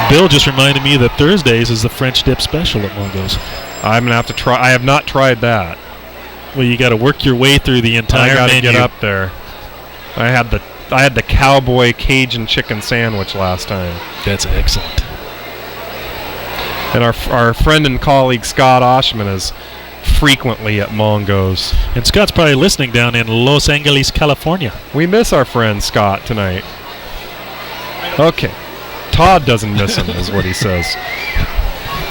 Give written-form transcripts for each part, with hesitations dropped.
Bill just reminded me that Thursdays is the French dip special at Mungo's. I'm going to have to try. I have not tried that. Well, you got to work your way through the entire menu. I got to get up there. I had the Cowboy Cajun chicken sandwich last time. That's excellent. And our friend and colleague Scott Oshman is frequently at Mongo's. And Scott's probably listening down in Los Angeles, California. We miss our friend Scott tonight. Okay. Todd doesn't miss him, is what he says.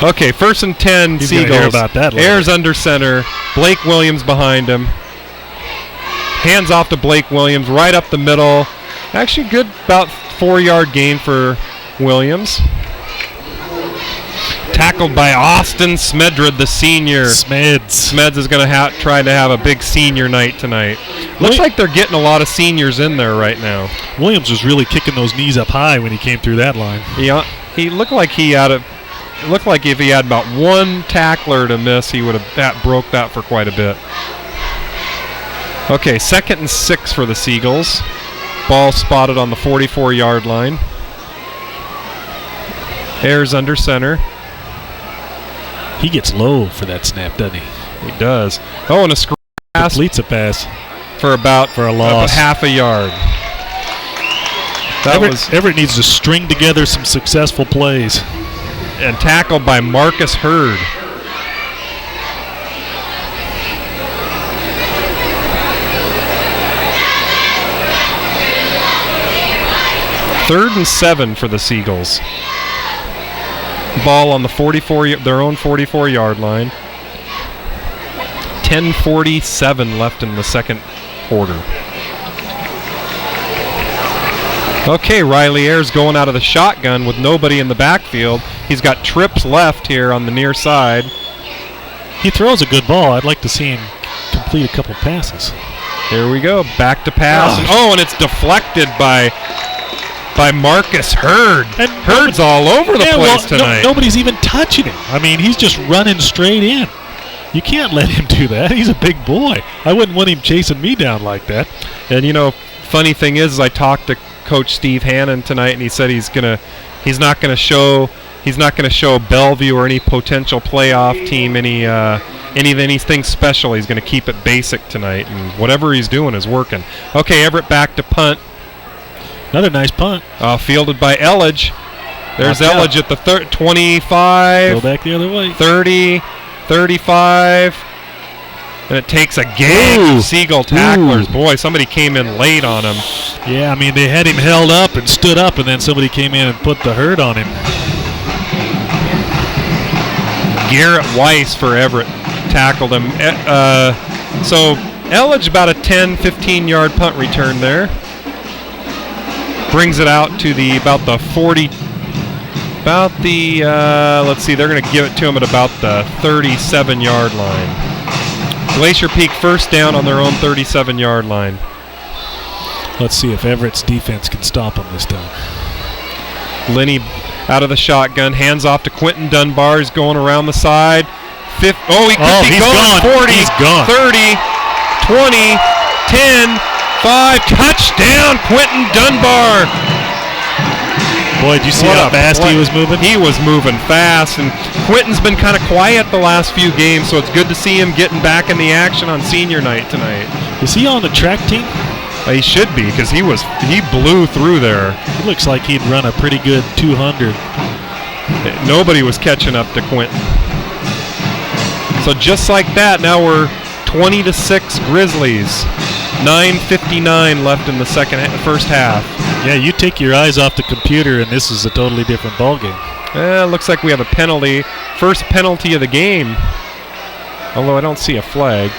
Okay, 1st and 10, He's Seagulls. hear about that later. Ayers under center. Blake Williams behind him. Hands off to Blake Williams, right up the middle. Actually, good, about 4-yard gain for Williams. Tackled by Austin Smedred, the senior. Smeds is going to try to have a big senior night tonight. Looks like they're getting a lot of seniors in there right now. Williams was really kicking those knees up high when he came through that line. Yeah, he looked like looked like if he had about one tackler to miss, he would have broke that for quite a bit. Okay, 2nd and 6 for the Seagulls. Ball spotted on the 44-yard line. Ayers under center. He gets low for that snap, doesn't he? He does. Oh, and a screen pass. Completes a pass. For a loss. Half a yard. Everett needs to string together some successful plays. And tackled by Marcus Hurd. Third and 7 for the Seagulls. Ball on the their own 44-yard line. 10:47 left in the second quarter. Okay, Riley Ayers going out of the shotgun with nobody in the backfield. He's got trips left here on the near side. He throws a good ball. I'd like to see him complete a couple passes. Here we go, back to pass. And it's deflected by Marcus Hurd. And Hurd's all over the place tonight. Nobody's even touching him. I mean, he's just running straight in. You can't let him do that. He's a big boy. I wouldn't want him chasing me down like that. And funny thing is, I talked to Coach Steve Hannon tonight, and he said he's not gonna show Bellevue or any potential playoff team anything special. He's gonna keep it basic tonight, and whatever he's doing is working. Okay, Everett back to punt. Another nice punt. Fielded by Elledge. There's Elledge at the 25. Go back the other way. 30, 35. And it takes a gang of Seagull tacklers. Boy, somebody came in late on him. Yeah, I mean, they had him held up and stood up, and then somebody came in and put the hurt on him. Garrett Weiss for Everett tackled him. So Elledge about a 10, 15-yard punt return there. Brings it out to about the 40. Let's see, they're going to give it to him at about the 37-yard line. Glacier Peak first down on their own 37-yard line. Let's see if Everett's defense can stop them this time. Linney out of the shotgun, hands off to Quentin Dunbar. He's going around the side. He could be gone. 40, he's gone. 30, 20, 10, 5. Touchdown, Quentin Dunbar. Boy, did you see how fast he was moving? He was moving fast, and Quentin's been kind of quiet the last few games, so it's good to see him getting back in the action on senior night tonight. Is he on the track team? He should be, because he blew through there. It looks like he'd run a pretty good 200. Nobody was catching up to Quentin. So just like that, now we're 20-6 Grizzlies. 9:59 left in the first half. Yeah, you take your eyes off the computer, and this is a totally different ballgame. Looks like we have a penalty. First penalty of the game. Although I don't see a flag.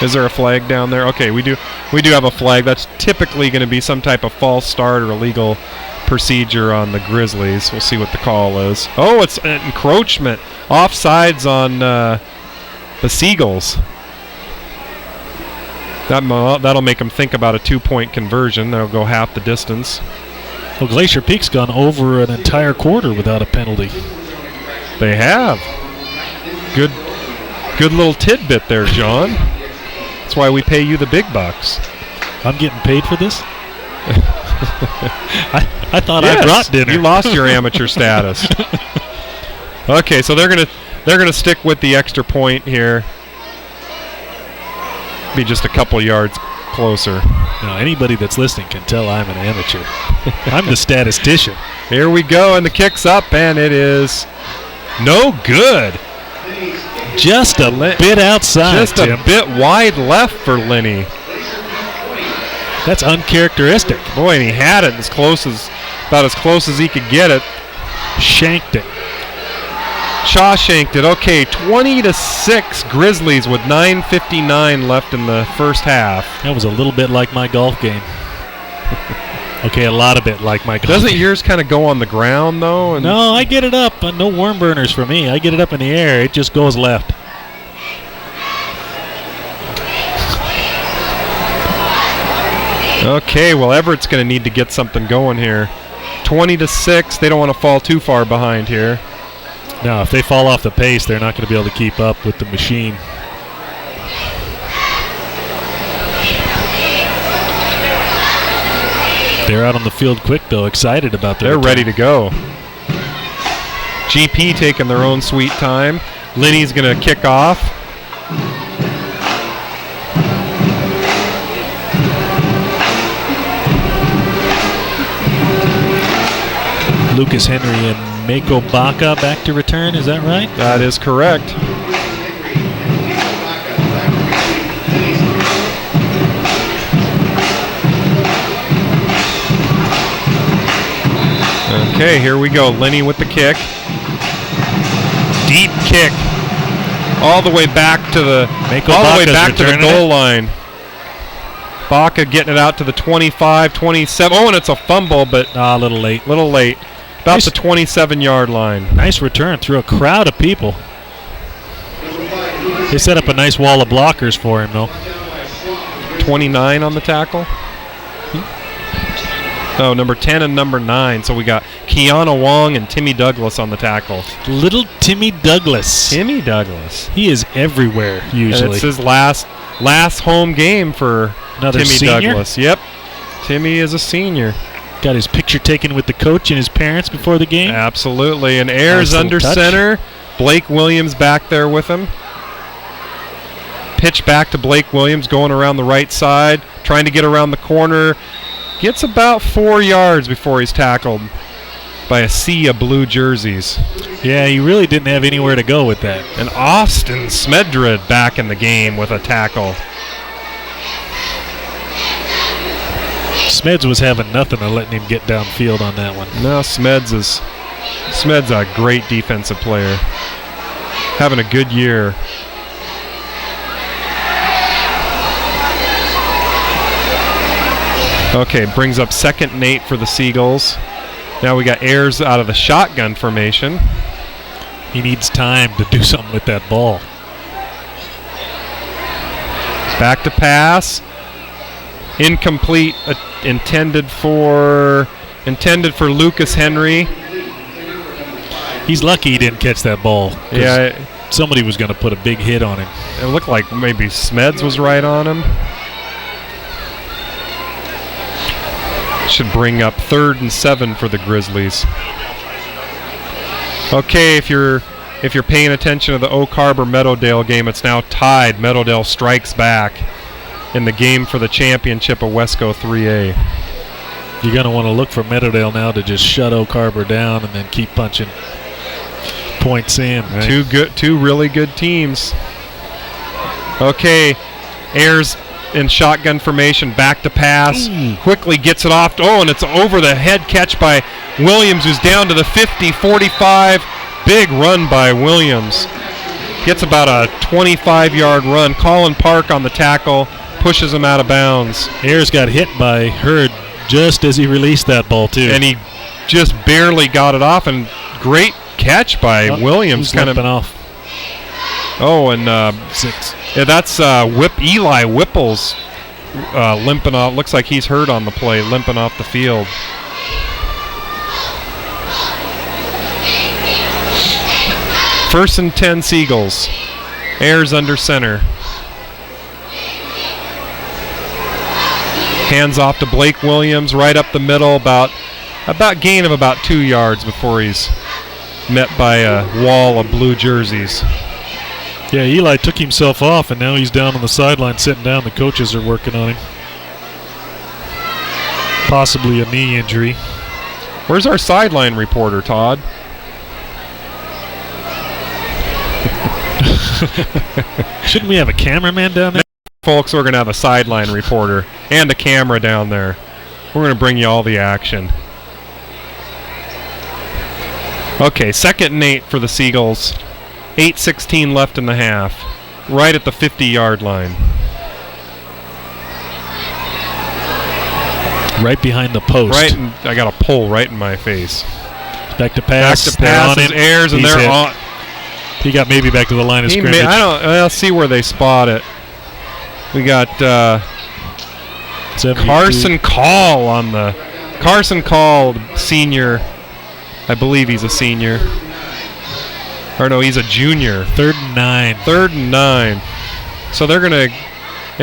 Is there a flag down there? Okay, we do have a flag. That's typically going to be some type of false start or illegal procedure on the Grizzlies. We'll see what the call is. Oh, it's an encroachment. Offsides on the Seagulls. That'll make them think about a 2-point conversion. That'll go half the distance. Well, Glacier Peak's gone over an entire quarter without a penalty. They have. Good little tidbit there, John. That's why we pay you the big bucks. I'm getting paid for this? I thought Yes, I brought dinner. You lost your amateur status. Okay, so they're gonna stick with the extra point here. Be just a couple yards closer. Now, anybody that's listening can tell I'm an amateur. I'm the statistician. Here we go, and the kick's up, and it is no good. Just a bit outside, Just Tim. a bit wide left for Linney. That's uncharacteristic. Boy, and he had it about as close as he could get it. Shanked it. Shaw shanked it. Okay, 20-6 Grizzlies with 9:59 left in the first half. That was a little bit like my golf game. Okay, a lot of it like my golf Doesn't game. yours kind of go on the ground, though? And No, I get it up. No worm burners for me. I get it up in the air. It just goes left. Okay, well, Everett's going to need to get something going here. 20-6. They don't want to fall too far behind here. No, if they fall off the pace, they're not going to be able to keep up with the machine. They're out on the field quick, though, excited about their They're return. ready to go. GP taking their own sweet time. Linney's going to kick off. Lucas Henry and Mako Baca back to return, is that right? That is correct. Okay, here we go. Linney with the kick. Deep kick. All the way back to the Mako all the way Baca's back to the returning goal it. line. Baca getting it out to the 25, 27. Oh, and it's a fumble, but A little late. little late. About Nice. the 27-yard line. Nice return through a crowd of people. They set up a nice wall of blockers for him, though. 29 on the tackle. Oh, number 10 and number 9. So we got Kiana Wong and Timmy Douglas on the tackle. Little Timmy Douglas. Timmy Douglas. He is everywhere, And usually. it's his last home game for Another Timmy senior? Douglas. Yep. Timmy is a senior. Got his picture taken with the coach and his parents before the game. Absolutely. And Ayers Nice little under touch. center. Blake Williams back there with him. Pitch back to Blake Williams going around the right side. Trying to get around the corner. Gets about 4 yards before he's tackled by a sea of blue jerseys. Yeah, he really didn't have anywhere to go with that. And Austin Smedred back in the game with a tackle. Smeds was having nothing of letting him get downfield on that one. No, Smed's a great defensive player. Having a good year. Okay, brings up 2nd and 8 for the Seagulls. Now we got Ayers out of the shotgun formation. He needs time to do something with that ball. Back to pass. Incomplete. Intended for Lucas Henry. He's lucky he didn't catch that ball. 'Cause Yeah, somebody was going to put a big hit on him. it looked like maybe Smeds was right on him. Should bring up 3rd and 7 for the Grizzlies. Okay, if you're paying attention to the Oak Harbor Meadowdale game, it's now tied. Meadowdale strikes back in the game for the championship of Wesco 3A. You're going to want to look for Meadowdale now to just shut Oak Harbor down and then keep punching points in. Right? Two really good teams. Okay, Ayers in shotgun formation, back to pass. Quickly gets it off. Oh, and it's over the head catch by Williams, who's down to the 50, 45. Big run by Williams. Gets about a 25-yard run. Colin Park on the tackle, pushes him out of bounds. Ayers got hit by Hurd just as he released that ball, too. And he just barely got it off, and great catch by Williams. Kind of off. Oh, and 6. yeah, that's Eli Whipple's limping off. Looks like he's hurt on the play, limping off the field. First and 10 Seagulls. Ayers under center. Hands off to Blake Williams, right up the middle, about gain of about 2 yards before he's met by a wall of blue jerseys. Yeah, Eli took himself off, and now he's down on the sideline sitting down. The coaches are working on him. Possibly a knee injury. Where's our sideline reporter, Todd? Shouldn't we have a cameraman down there? Folks, we're going to have a sideline reporter and a camera down there. We're going to bring you all the action. Okay, 2nd and 8 for the Seagulls. 8:16 left in the half. Right at the 50-yard line. Right behind the post. I got a pole right in my face. Back to pass. Back to pass. They're on him. Airs, and they're on. He got maybe back to the line of scrimmage. I'll see where they spot it. We got Carson Call on the Carson Call, senior. I believe he's a senior. Or no, he's a junior. 3rd and 9. 3rd and 9. So they're going to...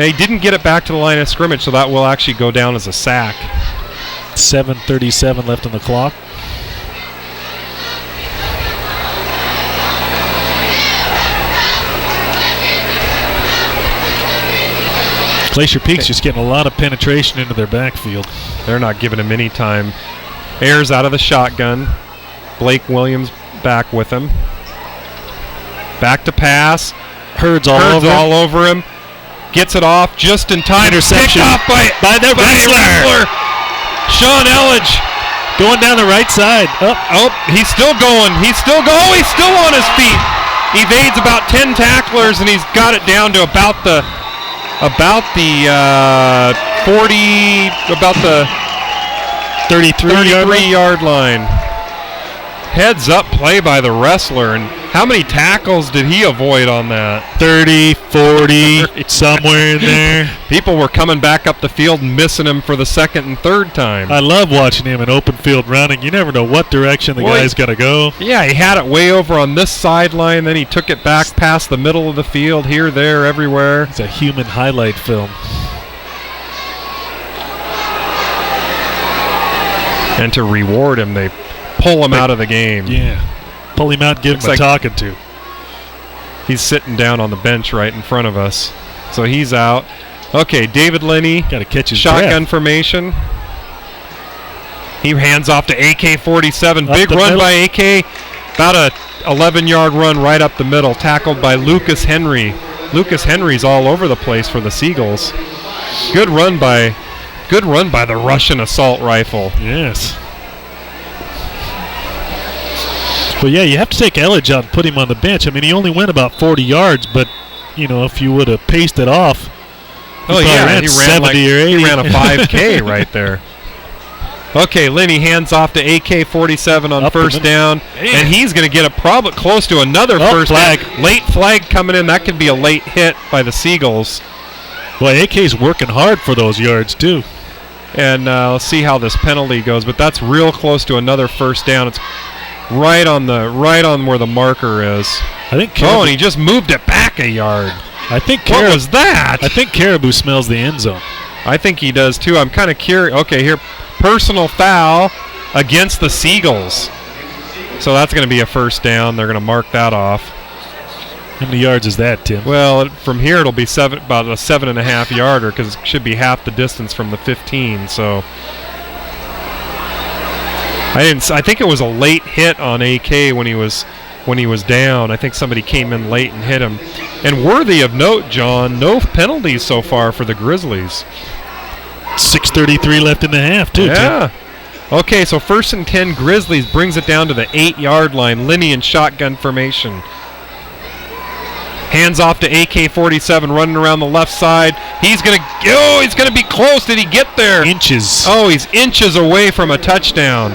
He didn't get it back to the line of scrimmage, so that will actually go down as a sack. 7:37 left on the clock. Glacier Peak's just getting a lot of penetration into their backfield. They're not giving him any time. Airs out of the shotgun. Blake Williams back with him. Back to pass. Hurd's all over him. Gets it off just in time. Interception. Picked off by the wrestler. Sean Elledge. Going down the right side. He's still going. He's still on his feet. Evades about 10 tacklers, and he's got it down to about the 33-yard line. Heads up play by the wrestler, and how many tackles did he avoid on that? 30, 40, somewhere in there. People were coming back up the field and missing him for the 2nd and 3rd time. I love watching him in open field running. You never know what direction the guy's got to go. Yeah, he had it way over on this sideline, then he took it back past the middle of the field, here, there, everywhere. It's a human highlight film. And to reward him, they pull him out of the game. Yeah. Pull him out, give him a talking to. He's sitting down on the bench right in front of us. So he's out. Okay, David Linney. Got to catch his shotgun breath. formation. He hands off to AK-47. Big run middle. by AK. About a 11-yard run right up the middle. Tackled by Lucas Henry. Lucas Henry's all over the place for the Seagulls. Good run by the Russian assault rifle. Yes. Well, yeah, you have to take Elledge out and put him on the bench. I mean, he only went about 40 yards, but, you know, if you would have paced it off, he ran 70 or 80. He ran a 5K right there. Okay, Linney hands off to AK-47 on first down, and he's going to get it probably close to another first flag. down. Late flag coming in. That could be a late hit by the Seagulls. Boy, AK's working hard for those yards, too. And let's see how this penalty goes, but that's real close to another first down. It's right on where the marker is. I think. And he just moved it back a yard. I think. What was that? I think Caribou smells the end zone. I think he does too. I'm kind of curious. Okay, here, personal foul against the Seagulls. So that's going to be a first down. They're going to mark that off. How many yards is that, Tim? Well, from here it'll be about a 7.5 yarder because it should be half the distance from the 15. So. I think it was a late hit on AK when he was down. I think somebody came in late and hit him. And worthy of note, John, no penalties so far for the Grizzlies. 6:33 left in the half, too. Yeah. Tim. Okay, so 1st and 10, Grizzlies brings it down to the 8-yard line. Linney in shotgun formation. Hands off to AK-47, running around the left side. He's gonna be close. Did he get there? Inches. Oh, he's inches away from a touchdown.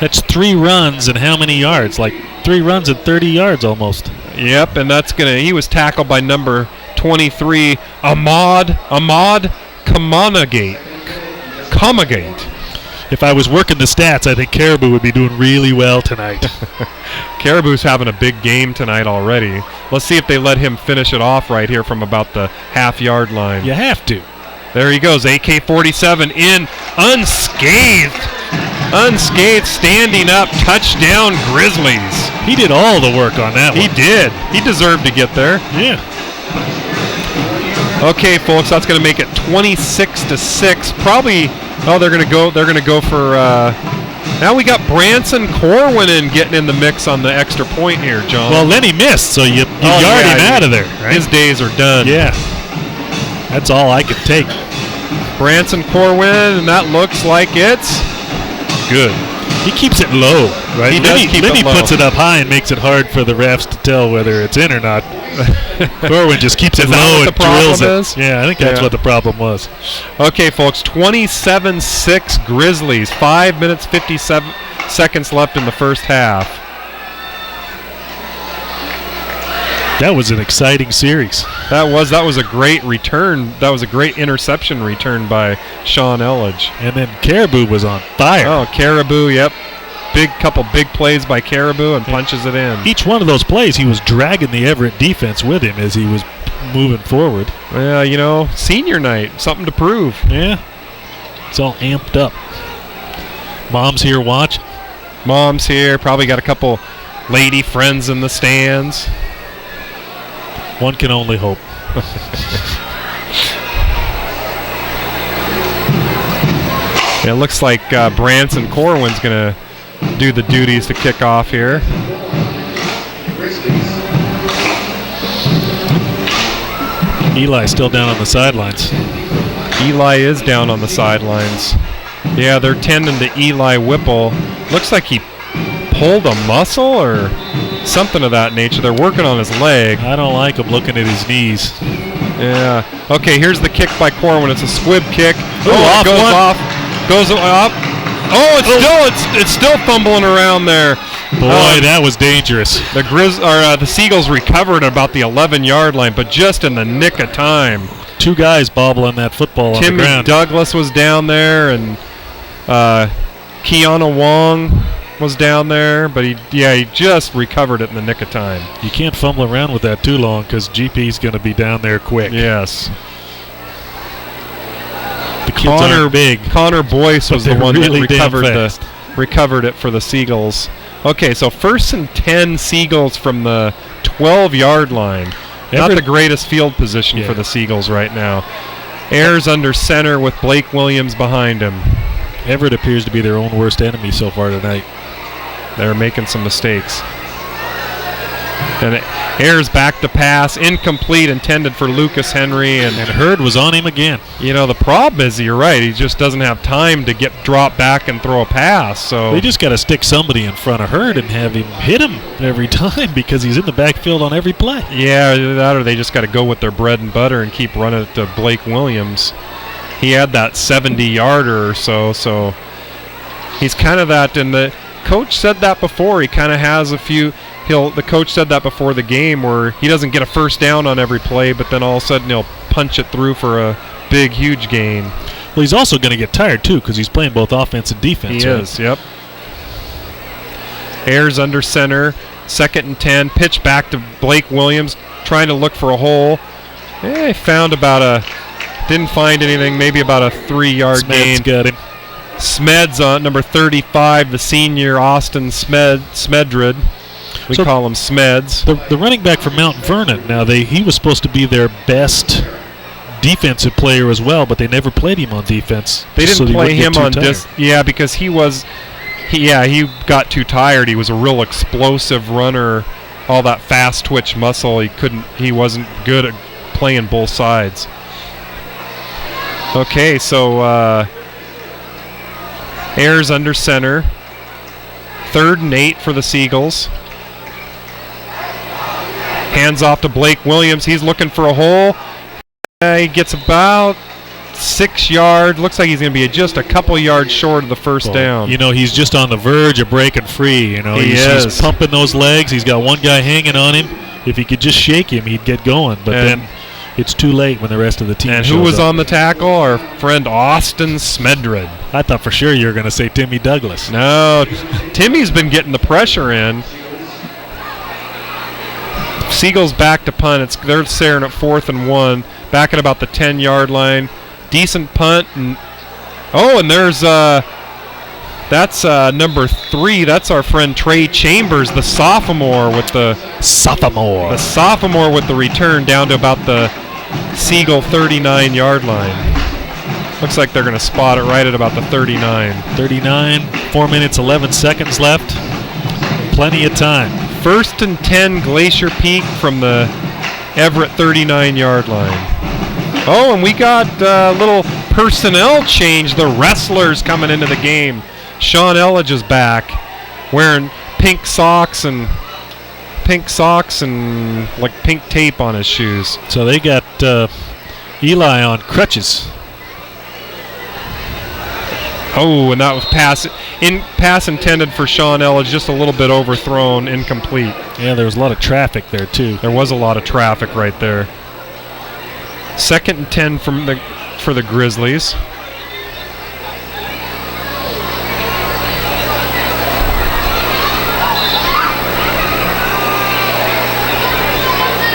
That's 3 runs and how many yards? Like 3 runs and 30 yards almost. Yep, and he was tackled by number 23, Ahmad Kamagate. If I was working the stats, I think Caribou would be doing really well tonight. Caribou's having a big game tonight already. Let's see if they let him finish it off right here from about the half-yard line. You have to. There he goes, AK-47 in, unscathed. Unscathed, standing up, touchdown Grizzlies. He did all the work on that one. He did. He deserved to get there. Yeah. Okay, folks, that's going to make it 26-6. Probably. Oh, they're going to go. They're going to go for. Now we got Branson Corwin getting in the mix on the extra point here, John. Well, then he missed, so you yard him out of there. Right? His days are done. Yeah. That's all I could take. Branson Corwin, and that looks like it's good. He keeps it low, right? He does keep it low. Then he puts it up high and makes it hard for the refs to tell whether it's in or not. Corwin just keeps it low and drills it. Yeah, I think that's what the problem was. Okay, folks, 27-6 Grizzlies. 5 minutes, 57 seconds left in the first half. That was an exciting series. That was a great return. That was a great interception return by Sean Elledge. And then Caribou was on fire. Oh, Caribou, yep. Couple big plays by Caribou and punches it in. Each one of those plays, he was dragging the Everett defense with him as he was moving forward. Yeah, senior night, something to prove. Yeah. It's all amped up. Mom's here watching. Mom's here. Probably got a couple lady friends in the stands. One can only hope. It looks like Branson Corwin's going to do the duties to kick off here. Eli's still down on the sidelines. Eli is down on the sidelines. Yeah, they're tending to Eli Whipple. Looks like he pulled a muscle or something of that nature. They're working on his leg. I don't like him looking at his knees. Yeah. Okay, here's the kick by Corwin. It's a squib kick. It goes off. Goes up. Oh, it's still fumbling around there. Boy, that was dangerous. The Seagulls recovered at about the 11-yard line, but just in the nick of time. Two guys bobbling that football on the ground. Timmy Douglas was down there, and Keanu Wong was down there, but he just recovered it in the nick of time. You can't fumble around with that too long because GP's going to be down there quick. Yes. The kids aren't big. Connor Boyce was the one really that recovered it for the Seagulls. Okay, so 1st and 10 Seagulls from the 12-yard line. Not the greatest field position for the Seagulls right now. Ayers under center with Blake Williams behind him. Everett appears to be their own worst enemy so far tonight. They're making some mistakes. And Ayers back to pass, incomplete, intended for Lucas Henry. And Hurd was on him again. The problem is, you're right, he just doesn't have time to drop back and throw a pass. So they just got to stick somebody in front of Hurd and have him hit him every time because he's in the backfield on every play. Yeah, that or they just got to go with their bread and butter and keep running it to Blake Williams. He had that 70-yarder or so he's kind of that, and the coach said that before. He kind of has a few. The coach said that before the game where he doesn't get a first down on every play, but then all of a sudden he'll punch it through for a big, huge gain. Well, he's also going to get tired, too, because he's playing both offense and defense. He is, yep. Ayers under center, 2nd and 10, pitch back to Blake Williams, trying to look for a hole. He found didn't find anything, maybe about a 3-yard gain. Smed's got him. Smed's on number 35, the senior Austin Smedred. We call him Smeds. The running back from Mount Vernon. Now he was supposed to be their best defensive player as well, but they never played him on defense. They didn't play him on because he got too tired. He was a real explosive runner, all that fast twitch muscle. He wasn't good at playing both sides. Okay, so Ayers under center. 3rd and 8 for the Seagulls. Hands off to Blake Williams. He's looking for a hole. He gets about 6 yards. Looks like he's going to be just a couple yards short of the first down. He's just on the verge of breaking free. He's pumping those legs. He's got one guy hanging on him. If he could just shake him, he'd get going. But then it's too late when the rest of the team shows up. And who was on the tackle? Our friend Austin Smedred. I thought for sure you were going to say Timmy Douglas. No, Timmy's been getting the pressure in. Seagulls back to punt. They're staring at 4th and 1, back at about the 10-yard line. decent punt. And there's that's number 3. That's our friend Trey Chambers, the sophomore with the return down to about the Seagull 39-yard line. Looks like they're going to spot it right at about the 39. 4 minutes, 11 seconds left. Plenty of time. 1st and 10, Glacier Peak from the Everett 39-yard line. Oh, and we got a little personnel change. The wrestlers coming into the game. Sean Elledge is back, wearing pink socks and like pink tape on his shoes. So they got Eli on crutches. Oh, and that was pass intended for Sean Elledge, just a little bit overthrown, incomplete. Yeah, there was a lot of traffic there too. There was a lot of traffic right there. 2nd and 10 for the Grizzlies.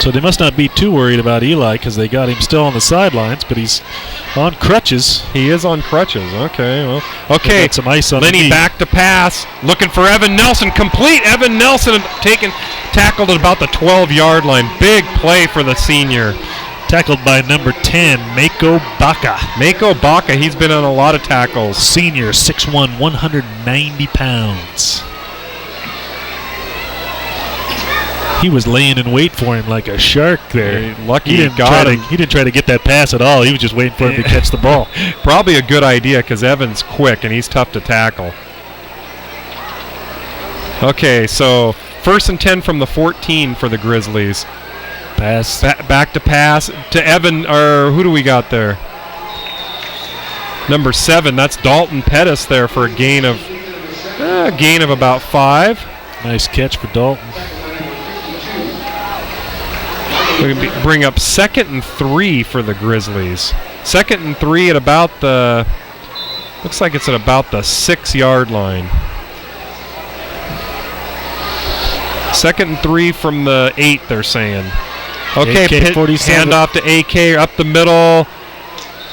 So they must not be too worried about Eli because they got him still on the sidelines, but he's on crutches. He is on crutches. Okay, well. Okay, got some ice on Lenny back to pass, looking for Evan Nelson. Complete. Evan Nelson tackled at about the 12-yard line. Big play for the senior. Tackled by number 10, Mako Baca. Mako Baca, he's been on a lot of tackles. Senior, 6'1", 190 pounds. He was laying in wait for him like a shark there. Lucky he didn't try to get that pass at all. He was just waiting for him to catch the ball. Probably a good idea because Evan's quick and he's tough to tackle. Okay, so 1st and 10 from the 14 for the Grizzlies. Pass. Back to pass to Evan, or who do we got there? Number 7, that's Dalton Pettis there for a gain of about 5. Nice catch for Dalton. We bring up 2nd and 3 for the Grizzlies. 2nd and 3 at about the, looks like it's at about the 6-yard line. 2nd and 3 from the 8, they're saying. Okay, hand off to AK up the middle.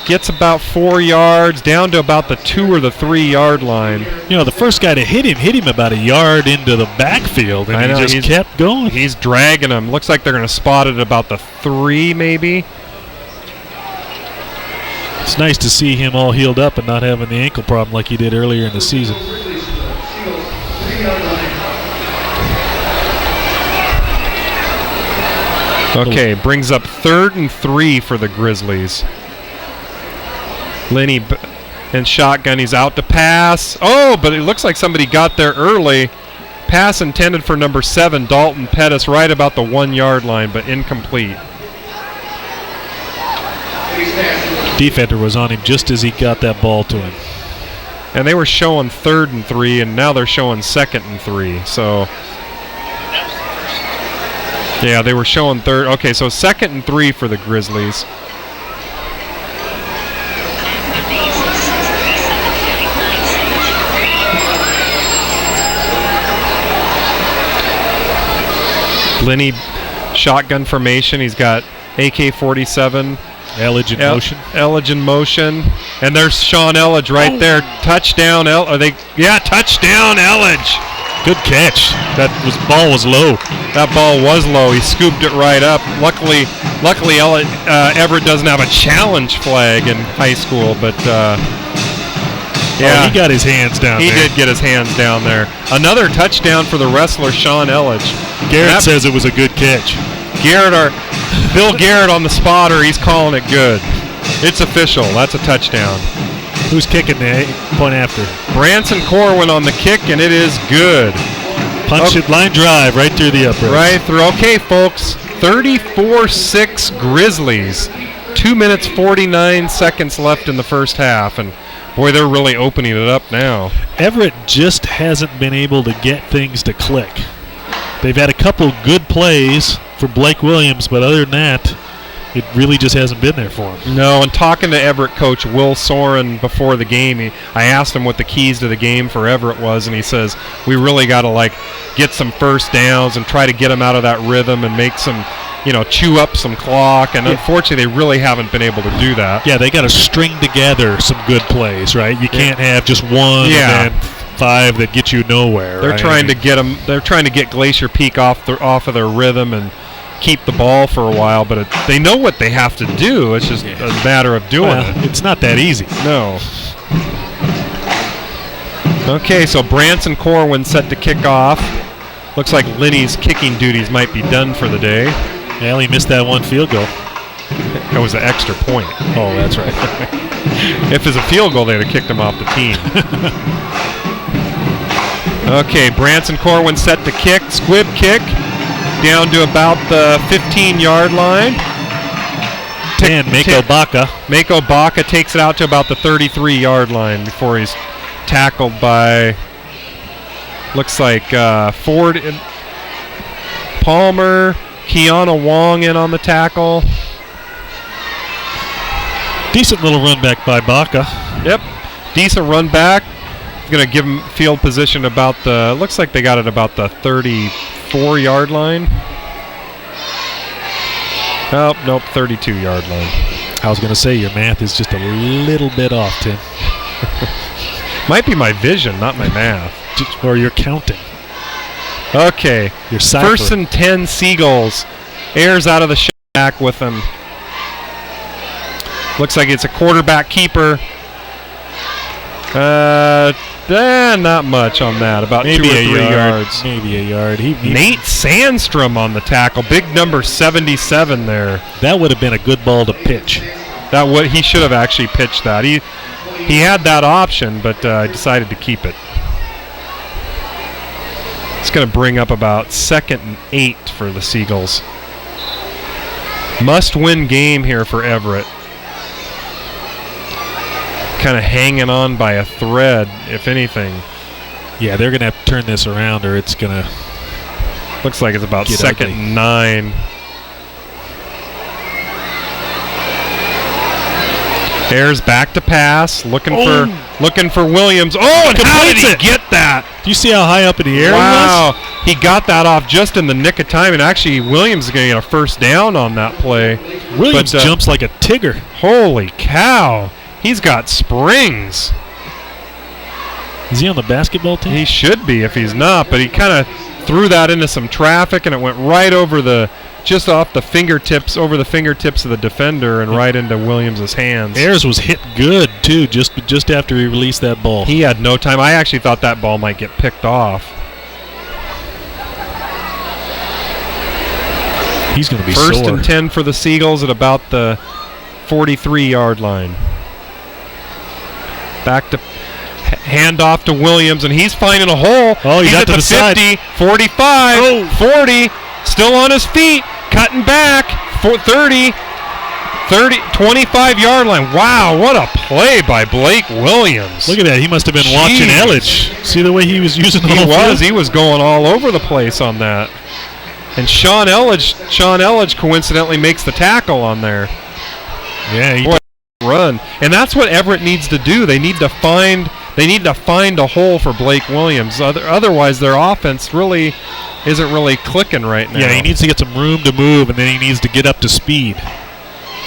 Gets about 4 yards, down to about the 2 or the 3-yard line. You know, the first guy to hit him about a yard into the backfield, and he just kept going. He's dragging him. Looks like they're going to spot it at about the 3, maybe. It's nice to see him all healed up and not having the ankle problem like he did earlier in the season. Okay, brings up 3rd and 3 for the Grizzlies. Lenny and shotgun, he's out to pass. Oh, but it looks like somebody got there early. Pass intended for number 7, Dalton Pettis, right about the 1-yard line, but incomplete. Defender was on him just as he got that ball to him. And they were showing 3rd and 3, and now they're showing 2nd and 3. So, yeah, they were showing 3rd. Okay, so 2nd and 3 for the Grizzlies. Lenny, shotgun formation. He's got AK-47. Elledge in motion. Elledge in motion. And there's Sean Elledge right there. Touchdown. Touchdown Elledge. Good catch. That ball was low. That ball was low. He scooped it right up. Luckily, Everett doesn't have a challenge flag in high school, but yeah, he got his hands down there. He did get his hands down there. Another touchdown for the wrestler, Sean Elledge. Garrett says it was a good catch. Bill Garrett on the spotter, he's calling it good. It's official. That's a touchdown. Who's kicking the point after? Branson Corwin on the kick, and it is good. Punch it, line drive, right through the upright. Right through. Okay, folks, 34-6 Grizzlies. 2 minutes, 49 seconds left in the first half, and boy, they're really opening it up now. Everett just hasn't been able to get things to click. They've had a couple good plays for Blake Williams, but other than that, it really just hasn't been there for him. No, and talking to Everett coach Will Soren before the game, I asked him what the keys to the game for Everett was, and he says, we really got to get some first downs and try to get them out of that rhythm and make some chew up some clock, and unfortunately they really haven't been able to do that. Yeah, they got to string together some good plays, right? You can't have just one and then 5 that get you nowhere. They're trying to get them. They're trying to get Glacier Peak off of their rhythm and keep the ball for a while, but they know what they have to do. It's just a matter of doing it. It's not that easy. No. Okay, so Branson Corwin set to kick off. Looks like Linney's kicking duties might be done for the day. Well, he missed that one field goal. That was an extra point. Oh, that's right. If it's a field goal, they'd have kicked him off the team. Okay, Branson Corwin set to kick. Squib kick down to about the 15-yard line. And Mako Baca takes it out to about the 33-yard line before he's tackled by, looks like Ford, Palmer, Kiana Wong in on the tackle. Decent little run back by Baca. Yep, decent run back. Going to give him field position about the, looks like they got it about the 34-yard line. Oh, nope, 32-yard line. I was going to say your math is just a little bit off, Tim. Might be my vision, not my math. Or you're counting. Okay. You're ciphering. 1st and 10 Seagulls. Ayers out of the shack with them. Looks like it's a quarterback keeper. Not much on that. About maybe 2 or 3 yards. Maybe a yard. Nate Sandstrom on the tackle. Big number 77 there. That would have been a good ball to pitch. He should have actually pitched that. He had that option, but decided to keep it. It's going to bring up about 2nd and 8 for the Seagulls. Must-win game here for Everett. Kind of hanging on by a thread, if anything. Yeah, they're going to have to turn this around, or it's going to. Looks like it's about 2nd and 9. Ayers back to pass, looking for Williams. Oh, and how did he get that? Do you see how high up in the air wow. He got that off just in the nick of time, and actually Williams is going to get a first down on that play. Williams jumps like a tigger. Holy cow. He's got springs. Is he on the basketball team? He should be if he's not, but he kind of threw that into some traffic, and it went right over just off the fingertips, over the fingertips of the defender and right into Williams' hands. Ayers was hit good, too, just after he released that ball. He had no time. I actually thought that ball might get picked off. He's going to be First and 10 for the Seagulls at about the 43-yard line. Back to handoff to Williams, and he's finding a hole. Oh, he's at the 50, 45, 40, still on his feet, cutting back, 30, 25-yard line. Wow, what a play by Blake Williams. Look at that. He must have been watching Elledge. See the way he was using the whole field? He was going all over the place on that. And Sean Elledge coincidentally makes the tackle on there. Yeah, run. And that's what Everett needs to do. They need to find a hole for Blake Williams. Otherwise their offense really isn't really clicking right now. Yeah, he needs to get some room to move, and then he needs to get up to speed.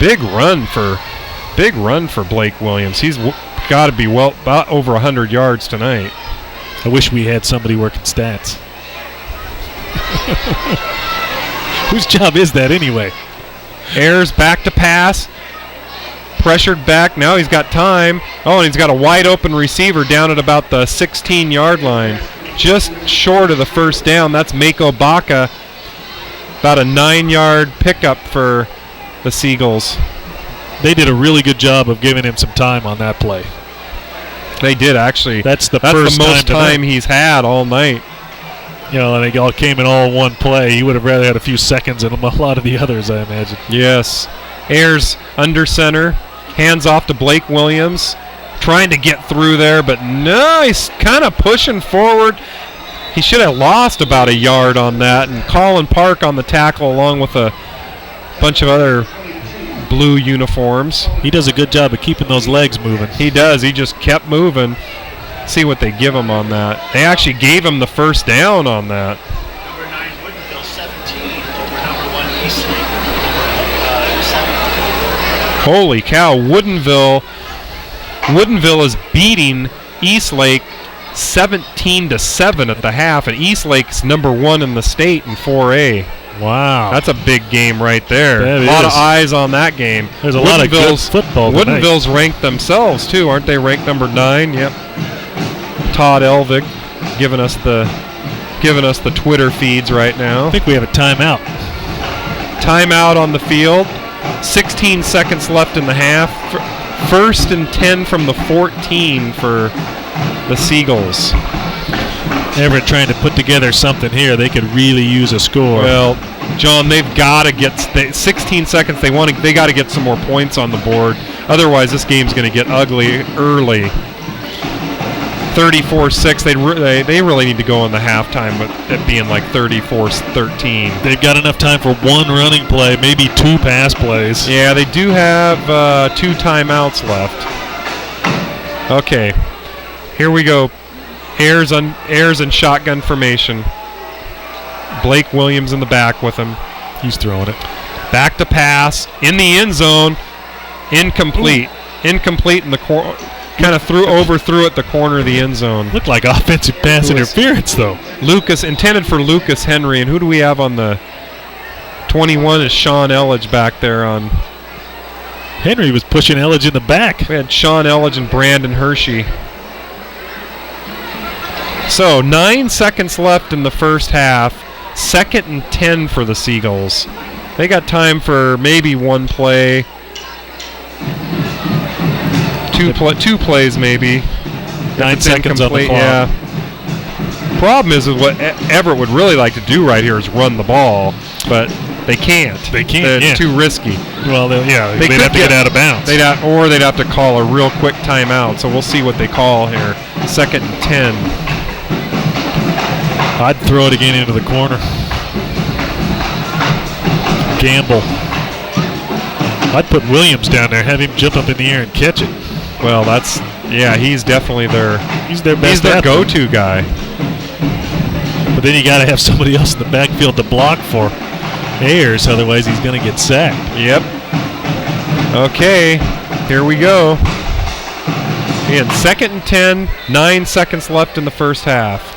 Big run for Blake Williams. He's got to be about over 100 yards tonight. I wish we had somebody working stats. Whose job is that anyway? Ayers back to pass. Pressured back. Now he's got time. Oh, and he's got a wide open receiver down at about the 16-yard line. Just short of the first down. That's Mako Baca. About a 9-yard pickup for the Seagulls. They did a really good job of giving him some time on that play. They did, actually. That's the most time he's had all night. You know, and they all came in all one play. He would have rather had a few seconds than a lot of the others, I imagine. Yes. Ayers under center. Hands off to Blake Williams. Trying to get through there, but no, he's kind of pushing forward. He should have lost about a yard on that. And Colin Park on the tackle along with a bunch of other blue uniforms. He does a good job of keeping those legs moving. He does. He just kept moving. See what they give him on that. They actually gave him the first down on that. Number 9 Woodinville 17 over number 1 Eastlake. Holy cow, Woodinville is beating Eastlake 17-7 at the half, and Eastlake's #1 in the state in 4A. Wow. That's a big game right there. That a lot is. of eyes on that game. There's a lot of good football tonight. Woodinville's ranked themselves, too. Aren't they ranked number 9? Yep. Todd Elvig giving us the Twitter feeds right now. I think we have a timeout. Timeout on the field. 16 seconds left in the half. First and 10 from the 14 for the Seagulls. Everett trying to put together something here. They could really use a score. Well, John, they've got to get 16 seconds. They got to get some more points on the board. Otherwise, this game's going to get ugly early. 34-6. They really need to go in the halftime with it being like 34-13. They've got enough time for one running play, maybe 2 pass plays. Yeah, they do have 2 timeouts left. Okay, here we go. Ayers in shotgun formation. Blake Williams in the back with him. He's throwing it. Back to pass in the end zone. Incomplete. Ooh. Incomplete in the corner. Kind of overthrew at the corner of the end zone. Looked like offensive pass interference, though. Intended for Lucas Henry. And who do we have on the 21 is Sean Elledge back there on. Henry was pushing Elledge in the back. We had Sean Elledge and Brandon Hershey. So 9 seconds left in the first half. 2nd and 10 for the Seagulls. They got time for maybe 1 play. 2 plays maybe. 9 seconds on the clock. Yeah. Problem is what Everett would really like to do right here is run the ball, but they can't. It's too risky. Well, they'd have to get out of bounds. They'd have to call a real quick timeout. So we'll see what they call here. 2nd and 10. I'd throw it again into the corner. Gamble. I'd put Williams down there, have him jump up in the air and catch it. Well, he's definitely their go-to guy. But then you got to have somebody else in the backfield to block for Ayers, otherwise he's going to get sacked. Yep. Okay, here we go. And 2nd and 10, 9 seconds left in the first half.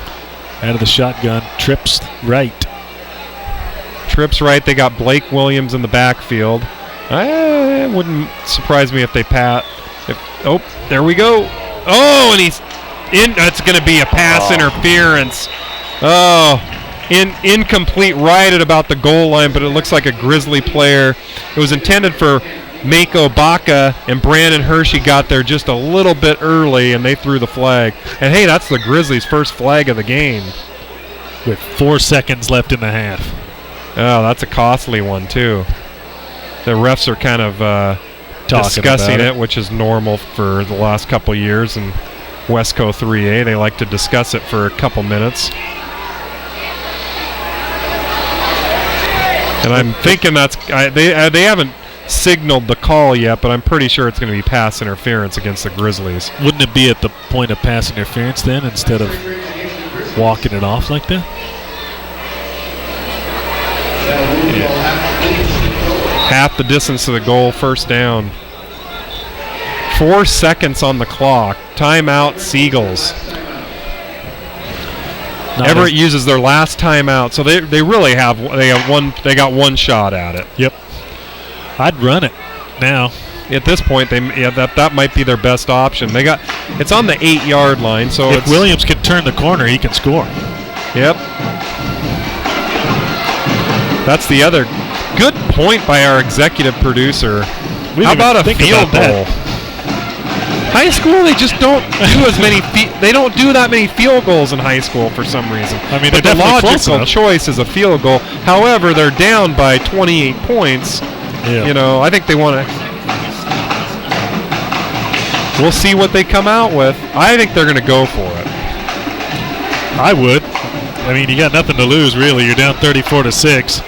Out of the shotgun, trips right. They got Blake Williams in the backfield. It wouldn't surprise me if they there we go. Oh, and he's in. That's going to be a pass interference. Oh, incomplete right at about the goal line, but it looks like a Grizzly player. It was intended for Mako Baca, and Brandon Hershey got there just a little bit early, and they threw the flag. And, hey, that's the Grizzlies' first flag of the game. With 4 seconds left in the half. Oh, that's a costly one, too. The refs are kind of discussing it, which is normal for the last couple years in Westco 3A. They like to discuss it for a couple minutes. And I'm thinking they haven't signaled the call yet, but I'm pretty sure it's going to be pass interference against the Grizzlies. Wouldn't it be at the point of pass interference then instead of walking it off like that? Half the distance to the goal, first down. 4 seconds on the clock. Timeout, Seagulls. Everett uses their last timeout, so they got one shot at it. Yep. I'd run it now. At this point, that might be their best option. It's on the 8-yard line, so if Williams can turn the corner, he can score. Yep. That's the other good point by our executive producer. How about a field goal? High school, they just don't do as many. They don't do that many field goals in high school for some reason. I mean, but the logical choice is a field goal. However, they're down by 28 points. Yeah. I think they want to. We'll see what they come out with. I think they're going to go for it. I would. I mean, you got nothing to lose, really. You're down 34-6.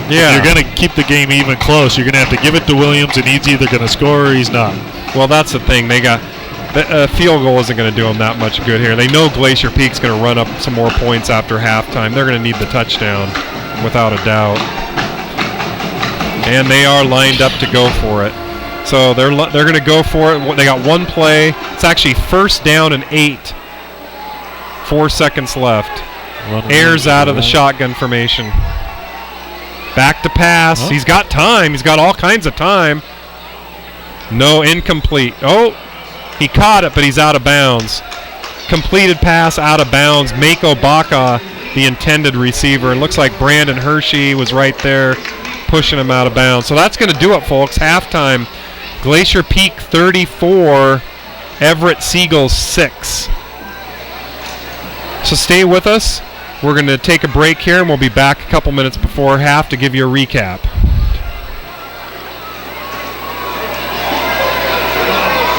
Yeah. You're going to keep the game even close. You're going to have to give it to Williams, and he's either going to score or he's not. Well, that's the thing. A field goal isn't going to do them that much good here. They know Glacier Peak's going to run up some more points after halftime. They're going to need the touchdown, without a doubt. And they are lined up to go for it. So they're going to go for it. They got one play. It's actually first down and 8. 4 seconds left. Ayers out of the shotgun formation. Back to pass. Oh. He's got time. He's got all kinds of time. No, incomplete. Oh, he caught it, but he's out of bounds. Completed pass out of bounds. Mako Baca, the intended receiver. And looks like Brandon Hershey was right there pushing him out of bounds. So that's going to do it, folks. Halftime. Glacier Peak 34, Everett Seagulls 6. So stay with us. We're going to take a break here, and we'll be back a couple minutes before half to give you a recap.